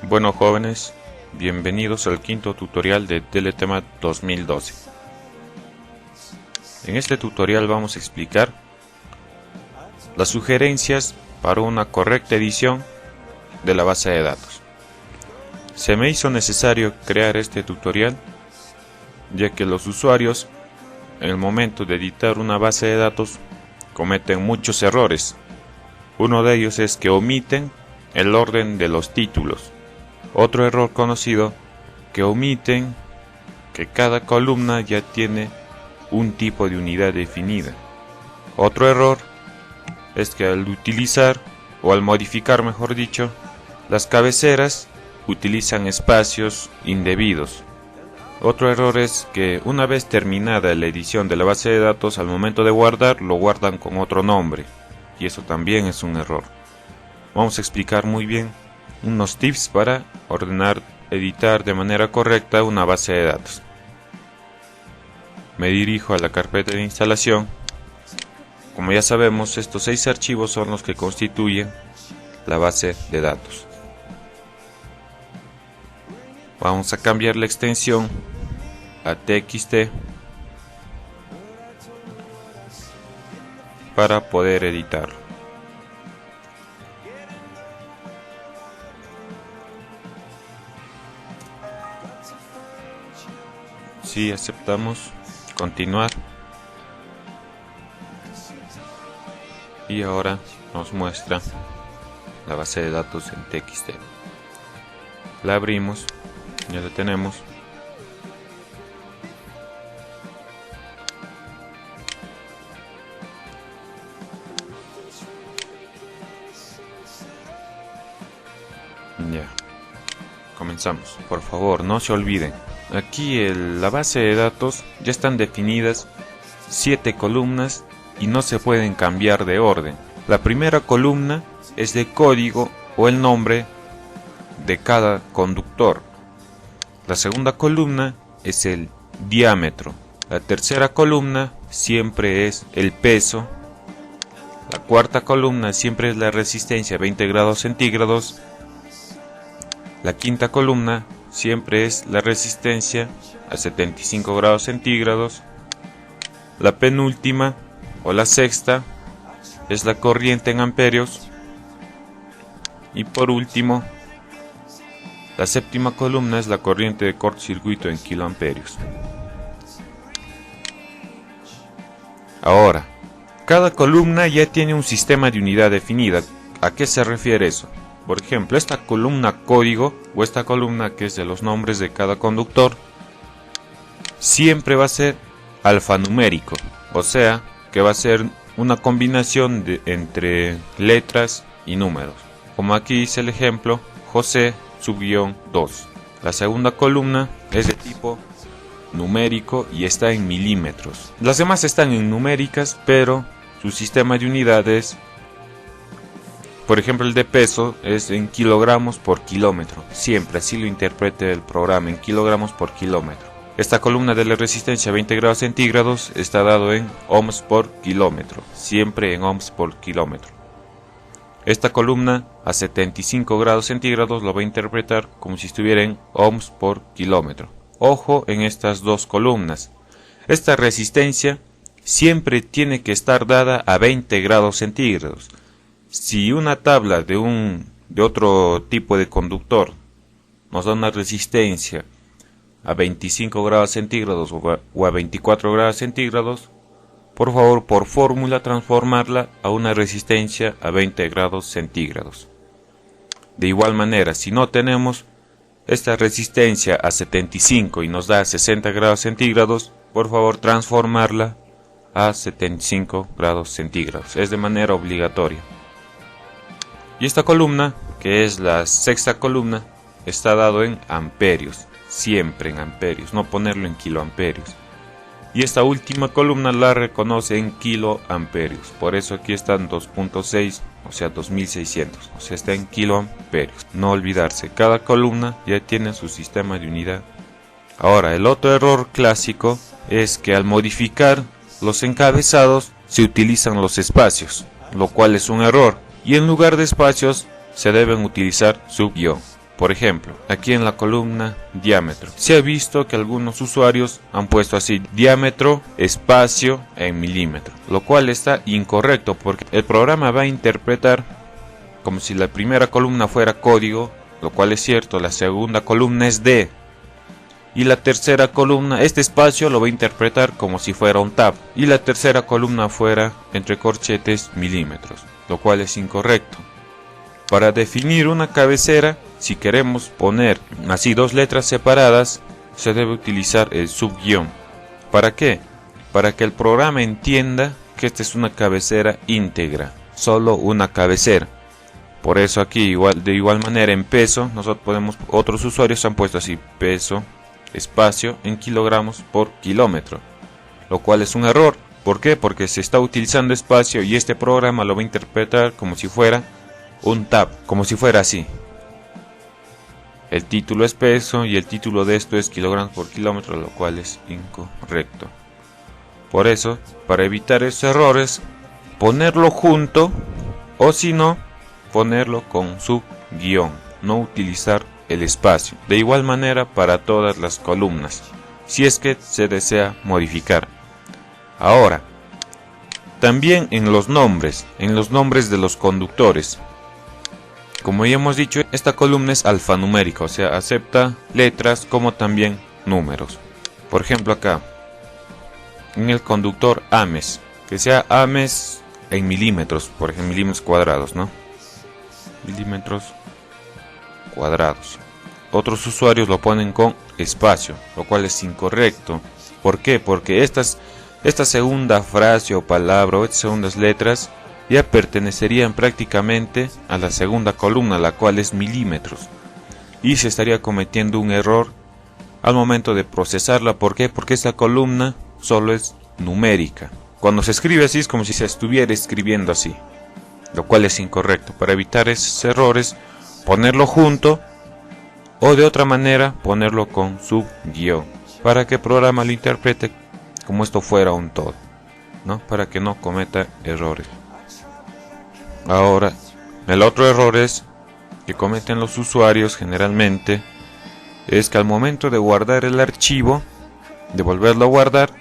Bueno jóvenes, bienvenidos al quinto tutorial de Teletemat 2012. En este tutorial vamos a explicar las sugerencias para una correcta edición de la base de datos. Se me hizo necesario crear este tutorial ya que los usuarios en el momento de editar una base de datos cometen muchos errores. Uno de ellos es que omiten el orden de los títulos. Otro error conocido, que omiten que cada columna ya tiene un tipo de unidad definida. Otro error es que al utilizar, o al modificar mejor dicho, las cabeceras utilizan espacios indebidos. Otro error es que una vez terminada la edición de la base de datos, al momento de guardar, lo guardan con otro nombre. Y eso también es un error. Vamos a explicar muy bien unos tips para ordenar, editar de manera correcta una base de datos. Me dirijo a la carpeta de instalación. Como ya sabemos, estos 6 archivos son los que constituyen la base de datos. Vamos a cambiar la extensión a txt para poder editarlo. Si aceptamos, continuar, y ahora nos muestra la base de datos en txt. La abrimos, ya la tenemos. Ya, comenzamos. Por favor, no se olviden. Aquí la base de datos ya están definidas 7 columnas y no se pueden cambiar de orden. La primera columna es de código o el nombre de cada conductor. La segunda columna es el diámetro. La tercera columna siempre es el peso. La cuarta columna siempre es la resistencia a 20 grados centígrados. La quinta columna siempre es la resistencia a 75 grados centígrados. La penúltima o la sexta es la corriente en amperios. Y por último, la séptima columna es la corriente de cortocircuito en kiloamperios. Ahora, cada columna ya tiene un sistema de unidad definida. ¿A qué se refiere eso? Por ejemplo, esta columna código o esta columna que es de los nombres de cada conductor siempre va a ser alfanumérico, o sea que va a ser una combinación entre letras y números. Como aquí dice el ejemplo, José _2. La segunda columna es de tipo numérico y está en milímetros. Las demás están en numéricas, pero su sistema de unidades, por ejemplo el de peso, es en kilogramos por kilómetro. Siempre así lo interprete el programa, en kilogramos por kilómetro. Esta columna de la resistencia a 20 grados centígrados está dado en ohms por kilómetro. Siempre en ohms por kilómetro. Esta columna a 75 grados centígrados lo va a interpretar como si estuviera en ohms por kilómetro. Ojo en estas dos columnas. Esta resistencia siempre tiene que estar dada a 20 grados centígrados. Si una tabla de otro tipo de conductor nos da una resistencia a 25 grados centígrados o a 24 grados centígrados, por favor, por fórmula, transformarla a una resistencia a 20 grados centígrados. De igual manera, si no tenemos esta resistencia a 75 y nos da 60 grados centígrados, por favor, transformarla a 75 grados centígrados. Es de manera obligatoria. Y esta columna, que es la sexta columna, está dado en amperios, siempre en amperios, no ponerlo en kiloamperios. Y esta última columna la reconoce en kiloamperios, por eso aquí están 2.6, o sea 2600, o sea está en kiloamperios. No olvidarse, cada columna ya tiene su sistema de unidad. Ahora, el otro error clásico es que al modificar los encabezados se utilizan los espacios, lo cual es un error, y en lugar de espacios se deben utilizar subguión. Por ejemplo, aquí en la columna diámetro, se ha visto que algunos usuarios han puesto así diámetro, espacio en milímetro, lo cual está incorrecto porque el programa va a interpretar como si la primera columna fuera código, lo cual es cierto, la segunda columna es D, y la tercera columna, este espacio lo va a interpretar como si fuera un tab, y la tercera columna fuera entre corchetes milímetros, lo cual es incorrecto. Para definir una cabecera, si queremos poner así dos letras separadas, se debe utilizar el subguión. ¿Para qué? Para que el programa entienda que esta es una cabecera íntegra, solo una cabecera. Por eso aquí de igual manera en peso, otros usuarios han puesto así peso, espacio en kilogramos por kilómetro, lo cual es un error. ¿Por qué? Porque se está utilizando espacio y este programa lo va a interpretar como si fuera un tab, como si fuera así. El título es peso y el título de esto es kilogramos por kilómetro, lo cual es incorrecto. Por eso, para evitar esos errores, ponerlo junto o si no, ponerlo con subguión, no utilizar el espacio. De igual manera para todas las columnas, si es que se desea modificar. Ahora, también en los nombres de los conductores. Como ya hemos dicho, esta columna es alfanumérica, o sea, acepta letras como también números. Por ejemplo acá, en el conductor AMES, que sea AMES en milímetros, por ejemplo, milímetros cuadrados, ¿no? Milímetros cuadrados. Otros usuarios lo ponen con espacio, lo cual es incorrecto. ¿Por qué? Porque esta segunda frase o palabra o estas segundas letras ya pertenecerían prácticamente a la segunda columna, la cual es milímetros, y se estaría cometiendo un error al momento de procesarla. ¿Por qué? Porque esta columna solo es numérica. Cuando se escribe así es como si se estuviera escribiendo así, lo cual es incorrecto. Para evitar esos errores, ponerlo junto o de otra manera ponerlo con subguión, para que el programa lo interprete como esto fuera un todo, ¿no? Para que no cometa errores. Ahora, el otro error que cometen los usuarios generalmente es que al momento de guardar el archivo, de volverlo a guardar,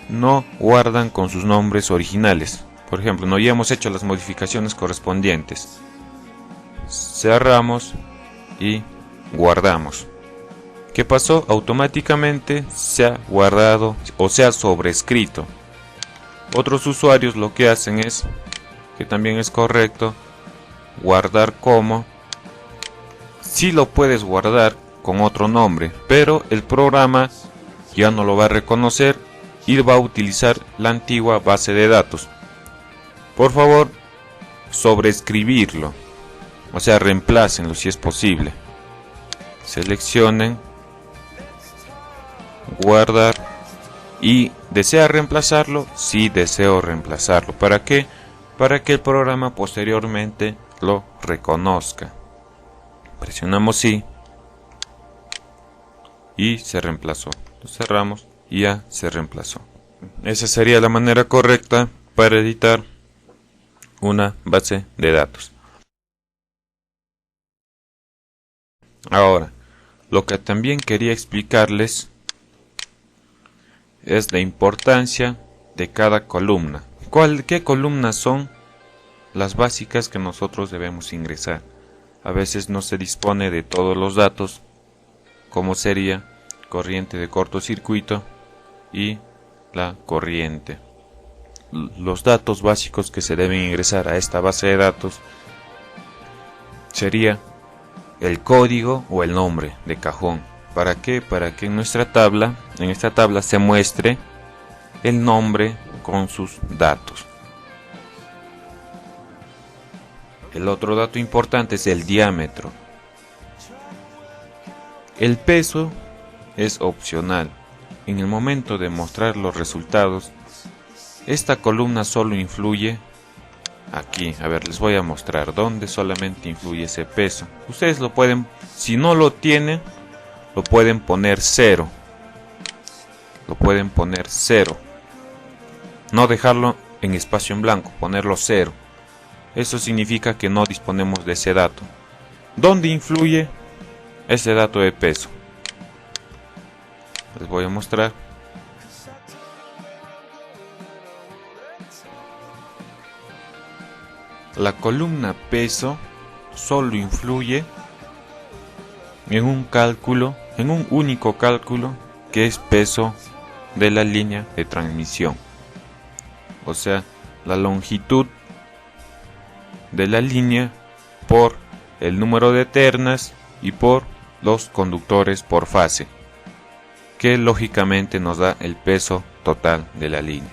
no guardan con sus nombres originales. Por ejemplo, no ya hemos hecho las modificaciones correspondientes. Cerramos y guardamos. ¿Qué pasó? Automáticamente se ha guardado o se ha sobrescrito. Otros usuarios lo que hacen es, que también es correcto, guardar como. Sí lo puedes guardar con otro nombre, pero el programa ya no lo va a reconocer y va a utilizar la antigua base de datos. Por favor, sobreescribirlo, o sea, reemplácenlo si es posible. Seleccionen, guardar, y ¿desea reemplazarlo? Sí, deseo reemplazarlo. ¿Para qué? Para que el programa posteriormente lo reconozca. Presionamos sí y se reemplazó. Lo cerramos y ya se reemplazó. Esa sería la manera correcta para editar una base de datos. Ahora, lo que también quería explicarles es la importancia de cada columna. ¿Qué columnas son las básicas que nosotros debemos ingresar? A veces no se dispone de todos los datos, como sería corriente de cortocircuito y la corriente. Los datos básicos que se deben ingresar a esta base de datos sería el código o el nombre de cajón. ¿Para qué? Para que en esta tabla se muestre el nombre con sus datos. El otro dato importante es el diámetro. El peso es opcional. En el momento de mostrar los resultados, esta columna solo influye aquí. A ver, les voy a mostrar dónde solamente influye ese peso. Ustedes lo pueden, si no lo tienen, lo pueden poner 0. Lo pueden poner 0. No dejarlo en espacio en blanco, ponerlo 0. Eso significa que no disponemos de ese dato. ¿Dónde influye ese dato de peso? Les voy a mostrar. La columna peso solo influye en un cálculo, en un único cálculo, que es peso de la línea de transmisión. O sea, la longitud de la línea por el número de ternas y por los conductores por fase, que lógicamente nos da el peso total de la línea.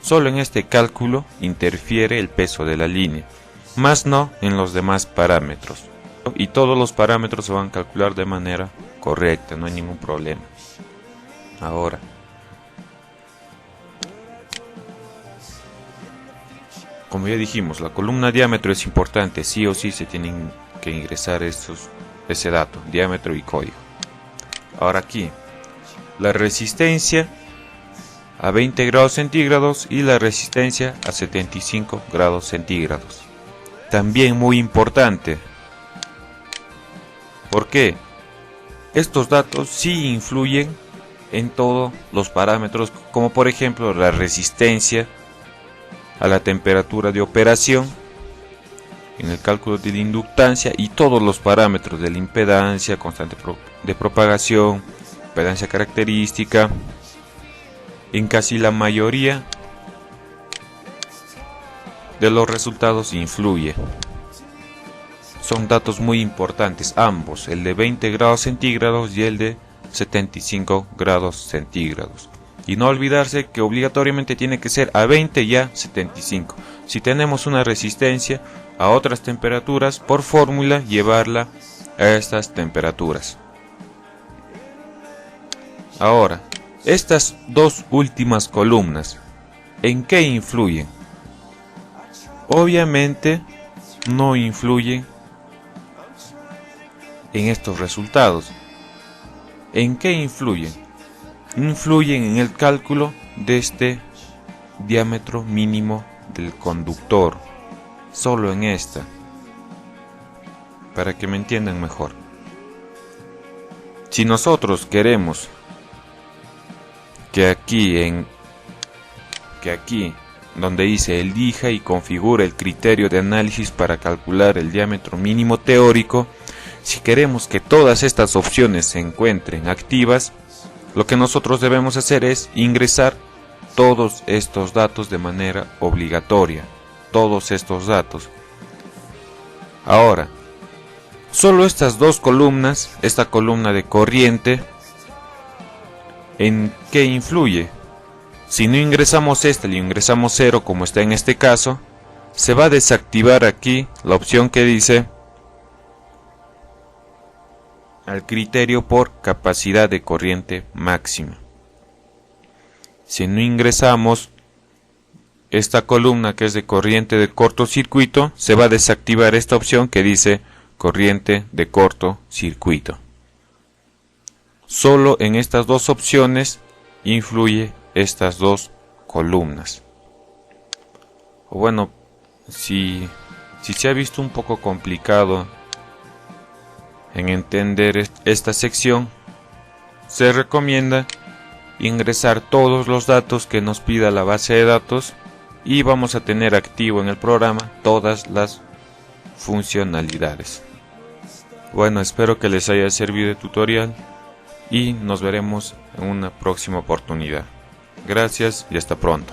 Solo en este cálculo interfiere el peso de la línea, más no en los demás parámetros. Y todos los parámetros se van a calcular de manera correcta, no hay ningún problema. Ahora, como ya dijimos, la columna diámetro es importante, sí o sí se tienen que ingresar ese dato, diámetro y código. Ahora aquí, la resistencia a 20 grados centígrados y la resistencia a 75 grados centígrados. También muy importante. ¿Por qué? Estos datos sí influyen en todos los parámetros, como por ejemplo la resistencia a la temperatura de operación, en el cálculo de la inductancia y todos los parámetros de la impedancia, constante de propagación, impedancia característica. En casi la mayoría de los resultados influye. Son datos muy importantes ambos, el de 20 grados centígrados y el de 75 grados centígrados. Y no olvidarse que obligatoriamente tiene que ser a 20 y a 75. Si tenemos una resistencia a otras temperaturas, por fórmula llevarla a estas temperaturas. Ahora, estas dos últimas columnas, ¿en qué influyen? Obviamente no influyen en estos resultados. ¿En qué influyen? Influyen en el cálculo de este diámetro mínimo del conductor, solo en esta, para que me entiendan mejor. Si nosotros queremos que aquí donde dice elija y configura el criterio de análisis para calcular el diámetro mínimo teórico, si queremos que todas estas opciones se encuentren activas, lo que nosotros debemos hacer es ingresar todos estos datos de manera obligatoria, todos estos datos. Ahora, solo estas dos columnas, esta columna de corriente, ¿en qué influye? Si no ingresamos esta, le ingresamos 0 como está en este caso, se va a desactivar aquí la opción que dice al criterio por capacidad de corriente máxima. Si no ingresamos esta columna que es de corriente de cortocircuito, se va a desactivar esta opción que dice corriente de cortocircuito. Solo en estas dos opciones influye estas dos columnas. O bueno, si se ha visto un poco complicado en entender esta sección, se recomienda ingresar todos los datos que nos pida la base de datos y vamos a tener activo en el programa todas las funcionalidades. Bueno, espero que les haya servido el tutorial y nos veremos en una próxima oportunidad. Gracias y hasta pronto.